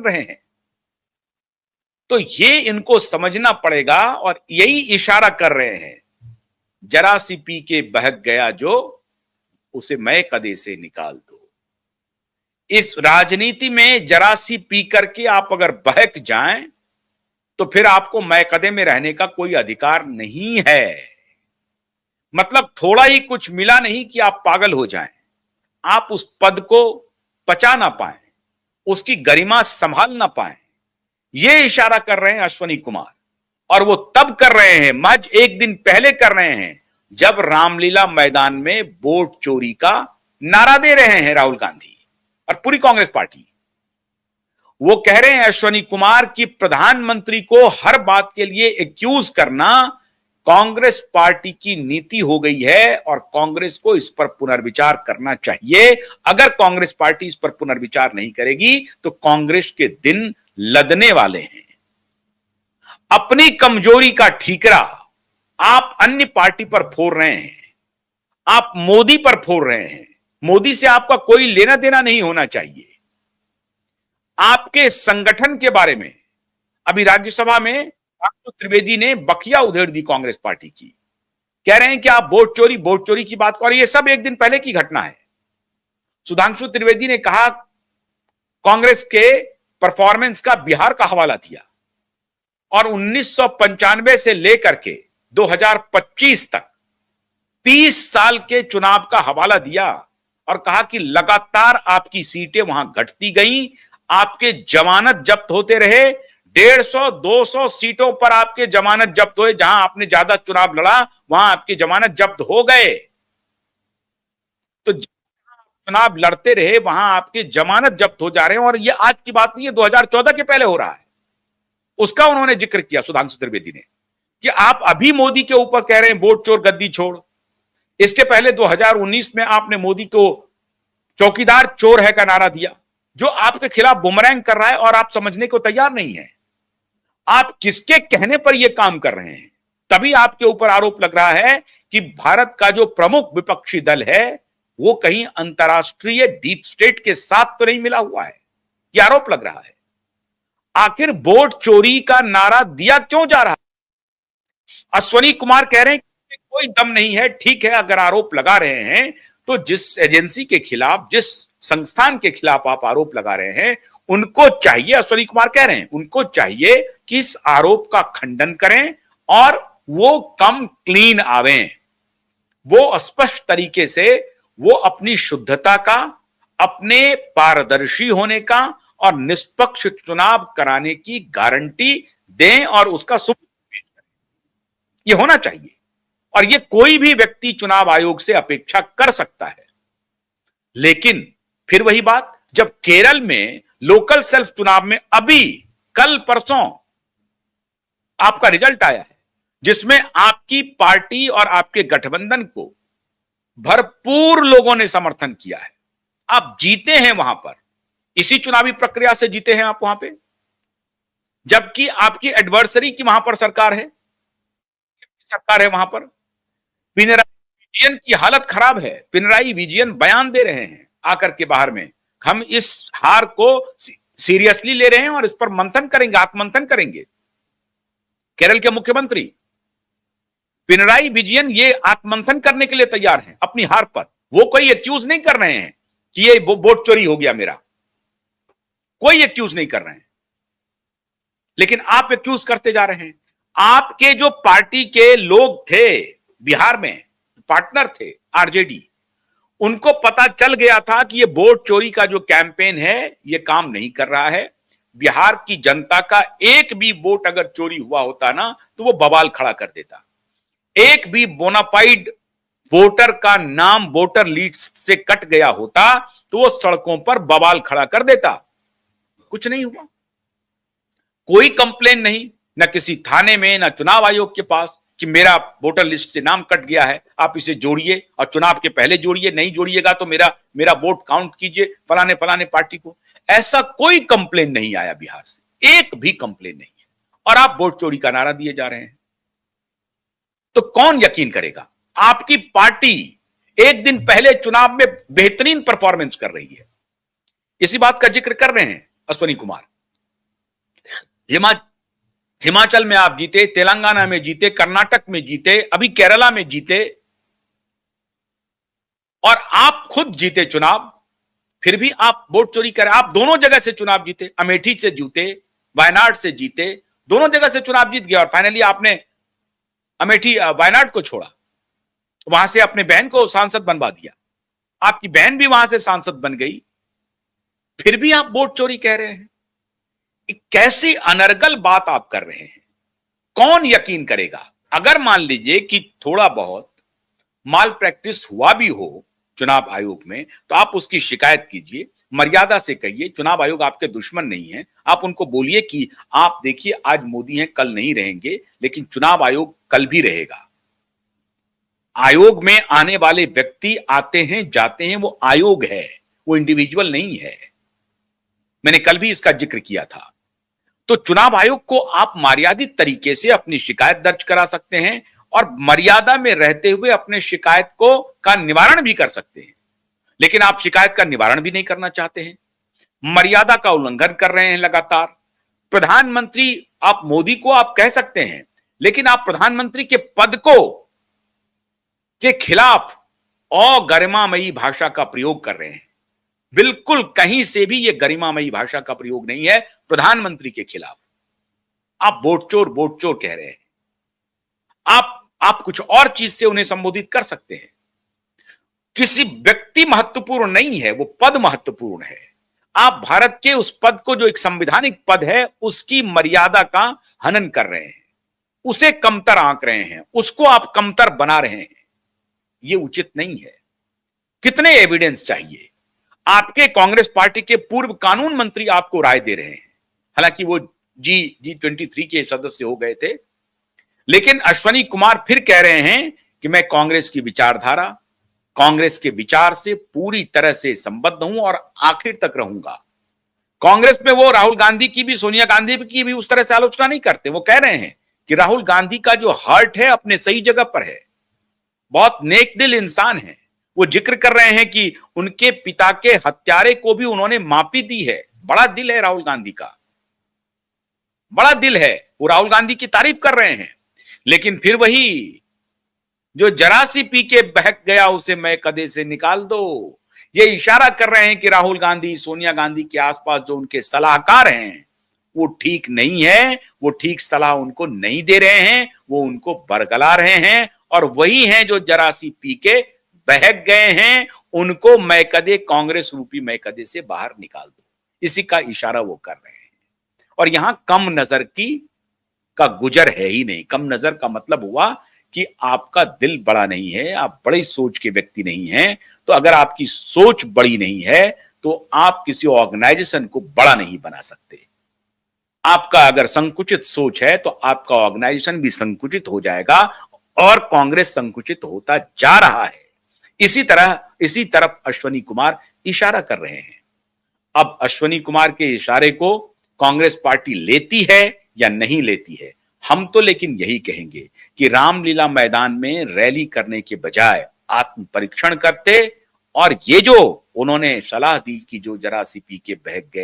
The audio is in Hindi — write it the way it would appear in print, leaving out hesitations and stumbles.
रहे हैं। तो ये इनको समझना पड़ेगा और यही इशारा कर रहे हैं, जरा सी पी के बहक गया जो, उसे मैं कदे से निकाल दो। इस राजनीति में जरा सी पी करके आप अगर बहक जाएं तो फिर आपको मैं कदे में रहने का कोई अधिकार नहीं है। मतलब थोड़ा ही कुछ मिला नहीं कि आप पागल हो जाएं, आप उस पद को पचा ना पाएं, उसकी गरिमा संभाल ना पाएं। यह इशारा कर रहे हैं अश्वनी कुमार, और वो तब कर रहे हैं, महज एक दिन पहले कर रहे हैं, जब रामलीला मैदान में वोट चोरी का नारा दे रहे हैं राहुल गांधी और पूरी कांग्रेस पार्टी। वो कह रहे हैं अश्वनी कुमार कि प्रधानमंत्री को हर बात के लिए एक्यूज करना कांग्रेस पार्टी की नीति हो गई है और कांग्रेस को इस पर पुनर्विचार करना चाहिए। अगर कांग्रेस पार्टी इस पर पुनर्विचार नहीं करेगी तो कांग्रेस के दिन लदने वाले हैं। अपनी कमजोरी का ठीकरा आप अन्य पार्टी पर फोड़ रहे हैं, आप मोदी पर फोड़ रहे हैं। मोदी से आपका कोई लेना देना नहीं होना चाहिए। आपके संगठन के बारे में अभी राज्यसभा में सुधांशु त्रिवेदी ने बखिया उधेड़ दी कांग्रेस पार्टी की, कह रहे हैं कि आप वोट चोरी की बात कर, ये सब एक दिन पहले की घटना है। सुधांशु त्रिवेदी ने कहा, कांग्रेस के परफॉर्मेंस का बिहार का हवाला दिया और 1995 से लेकर के 2025 तक 30 साल के चुनाव का हवाला दिया और कहा कि लगातार आपकी सीटें वहां घटती गईं, आपके जमानत जब्त होते रहे, 150-200 सीटों पर आपके जमानत जब्त हुए। जहां आपने ज्यादा चुनाव लड़ा वहां आपकी जमानत जब्त हो गए। तो चुनाव लड़ते रहे वहां आपके जमानत जब्त हो जा रहे हैं, और यह आज की बात नहीं है, 2014 के पहले हो रहा है। उसका उन्होंने जिक्र किया सुधांशु त्रिवेदी ने कि आप अभी मोदी के ऊपर कह रहे हैं वोट चोर गद्दी छोड़। इसके पहले 2019 में आपने मोदी को चौकीदार चोर है का नारा दिया, जो आपके खिलाफ बुमरैंग कर रहा है और आप समझने को तैयार नहीं है। आप किसके कहने पर यह काम कर रहे हैं? तभी आपके ऊपर आरोप लग रहा है कि भारत का जो प्रमुख विपक्षी दल है वो कहीं अंतरराष्ट्रीय डीप स्टेट के साथ तो नहीं मिला हुआ है, यह आरोप लग रहा है। आखिर वोट चोरी का नारा दिया क्यों जा रहा है? अश्वनी कुमार कह रहे हैं कि कोई दम नहीं है। ठीक है, अगर आरोप लगा रहे हैं तो जिस एजेंसी के खिलाफ, जिस संस्थान के खिलाफ आप आरोप लगा रहे हैं, उनको चाहिए, अश्वनी कुमार कह रहे हैं, उनको चाहिए कि इस आरोप का खंडन करें और वो कम क्लीन आवें, वो स्पष्ट तरीके से वो अपनी शुद्धता का, अपने पारदर्शी होने का और निष्पक्ष चुनाव कराने की गारंटी दें और उसका सबूत पेश करें। यह होना चाहिए और यह कोई भी व्यक्ति चुनाव आयोग से अपेक्षा कर सकता है। लेकिन फिर वही बात, जब केरल में लोकल सेल्फ चुनाव में अभी कल परसों आपका रिजल्ट आया है, जिसमें आपकी पार्टी और आपके गठबंधन को भरपूर लोगों ने समर्थन किया है, आप जीते हैं वहां पर, इसी चुनावी प्रक्रिया से जीते हैं आप वहां पे, जबकि आपकी एडवर्सरी की वहां पर सरकार है वहां पर। पिनराई विजयन की हालत खराब है। पिनराई विजयन बयान दे रहे हैं आकर के बाहर में, हम इस हार को सीरियसली ले रहे हैं और इस पर मंथन करेंगे, आत्मंथन करेंगे। केरल के मुख्यमंत्री पिनराई विजयन ये आत्मंथन करने के लिए तैयार हैं अपनी हार पर। वो कोई एक्यूज नहीं कर रहे हैं कि ये वोट चोरी हो गया मेरा, कोई एक्यूज नहीं कर रहे हैं, लेकिन आप एक्यूज करते जा रहे हैं। आपके जो पार्टी के लोग थे बिहार में, पार्टनर थे आरजेडी, उनको पता चल गया था कि ये वोट चोरी का जो कैंपेन है ये काम नहीं कर रहा है। बिहार की जनता का एक भी वोट अगर चोरी हुआ होता ना तो वो बवाल खड़ा कर देता। एक भी बोनाफाइड वोटर का नाम वोटर लिस्ट से कट गया होता तो वो सड़कों पर बवाल खड़ा कर देता। कुछ नहीं हुआ, कोई कंप्लेन नहीं, न किसी थाने में, न चुनाव आयोग के पास कि मेरा वोटर लिस्ट से नाम कट गया है, आप इसे जोड़िए और चुनाव के पहले जोड़िए, नहीं जोड़िएगा तो मेरा वोट काउंट कीजिए फलाने फलाने पार्टी को। ऐसा कोई कंप्लेन नहीं आया बिहार से, एक भी कंप्लेन नहीं है, और आप वोट चोरी का नारा दिए जा रहे हैं। तो कौन यकीन करेगा? आपकी पार्टी एक दिन पहले चुनाव में बेहतरीन परफॉर्मेंस कर रही है। इसी बात का जिक्र कर रहे हैं अश्वनी कुमार हिमा हिमाचल में आप जीते, तेलंगाना में जीते, कर्नाटक में जीते, अभी केरला में जीते, और आप खुद जीते चुनाव, फिर भी आप वोट चोरी करें। आप दोनों जगह से चुनाव जीते, अमेठी से जीते, वायनाड से जीते, दोनों जगह से चुनाव जीत गया, और फाइनली आपने अमेठी वायनाड को छोड़ा, वहां से अपने बहन को सांसद बनवा दिया, आपकी बहन भी वहां से सांसद बन गई, फिर भी आप वोट चोरी कह रहे हैं। कैसी अनर्गल बात आप कर रहे हैं, कौन यकीन करेगा? अगर मान लीजिए कि थोड़ा बहुत माल प्रैक्टिस हुआ भी हो चुनाव आयोग में, तो आप उसकी शिकायत कीजिए, मर्यादा से कहिए। चुनाव आयोग आपके दुश्मन नहीं है, आप उनको बोलिए कि आप देखिए आज मोदी हैं, कल नहीं रहेंगे, लेकिन चुनाव आयोग कल भी रहेगा। आयोग में आने वाले व्यक्ति आते हैं जाते हैं, वो आयोग है, वो इंडिविजुअल नहीं है। मैंने कल भी इसका जिक्र किया था। तो चुनाव आयोग को आप मर्यादित तरीके से अपनी शिकायत दर्ज करा सकते हैं, और मर्यादा में रहते हुए अपने शिकायत को का निवारण भी कर सकते हैं, लेकिन आप शिकायत का निवारण भी नहीं करना चाहते हैं, मर्यादा का उल्लंघन कर रहे हैं लगातार। प्रधानमंत्री आप मोदी को आप कह सकते हैं, लेकिन आप प्रधानमंत्री के पद को के खिलाफ अगरिमामयी भाषा का प्रयोग कर रहे हैं। बिल्कुल कहीं से भी यह गरिमामयी भाषा का प्रयोग नहीं है प्रधानमंत्री के खिलाफ। आप वोट चोर कह रहे हैं। आप कुछ और चीज से उन्हें संबोधित कर सकते हैं। किसी व्यक्ति महत्वपूर्ण नहीं है, वो पद महत्वपूर्ण है। आप भारत के उस पद को, जो एक संवैधानिक पद है, उसकी मर्यादा का हनन कर रहे हैं, उसे कमतर आंक रहे हैं, उसको आप कमतर बना रहे हैं। ये उचित नहीं है। कितने एविडेंस चाहिए? आपके कांग्रेस पार्टी के पूर्व कानून मंत्री आपको राय दे रहे हैं, हालांकि वो G23 के सदस्य हो गए थे, लेकिन अश्वनी कुमार फिर कह रहे हैं कि मैं कांग्रेस की विचारधारा, कांग्रेस के विचार से पूरी तरह से संबद्ध हूं और आखिर तक रहूंगा। कांग्रेस में वो राहुल गांधी की भी, सोनिया गांधी की भी उस तरह से आलोचना नहीं करते। वो कह रहे हैं कि राहुल गांधी का जो हार्ट है अपने सही जगह पर है, बहुत नेक दिल इंसान है। वो जिक्र कर रहे हैं कि उनके पिता के हत्यारे को भी उन्होंने माफी दी है। बड़ा दिल है राहुल गांधी का, बड़ा दिल है। वो राहुल गांधी की तारीफ कर रहे हैं, लेकिन फिर वही जो जरा सी पी के बहक गया उसे मैं कदे से निकाल दो, ये इशारा कर रहे हैं कि राहुल गांधी, सोनिया गांधी के आसपास जो उनके सलाहकार हैं वो ठीक नहीं है, वो ठीक सलाह उनको नहीं दे रहे हैं, वो उनको बरगला रहे हैं, और वही हैं जो जरा सी पी के बहक गए हैं, उनको मैकदे, कांग्रेस रूपी मैकदे से बाहर निकाल दो। इसी का इशारा वो कर रहे हैं। और यहां कम नजर का गुजर है ही नहीं। कम नजर का मतलब हुआ कि आपका दिल बड़ा नहीं है, आप बड़ी सोच के व्यक्ति नहीं हैं। तो अगर आपकी सोच बड़ी नहीं है तो आप किसी ऑर्गेनाइजेशन को बड़ा नहीं बना सकते। आपका अगर संकुचित सोच है तो आपका ऑर्गेनाइजेशन भी संकुचित हो जाएगा, और कांग्रेस संकुचित होता जा रहा है। इसी तरफ अश्वनी कुमार इशारा कर रहे हैं। अब अश्वनी कुमार के इशारे को कांग्रेस पार्टी लेती है या नहीं लेती है, हम तो लेकिन यही कहेंगे कि रामलीला मैदान में रैली करने के बजाय आत्म परीक्षण करते, और ये जो उन्होंने सलाह दी कि जो जरा सी पी के बहक गए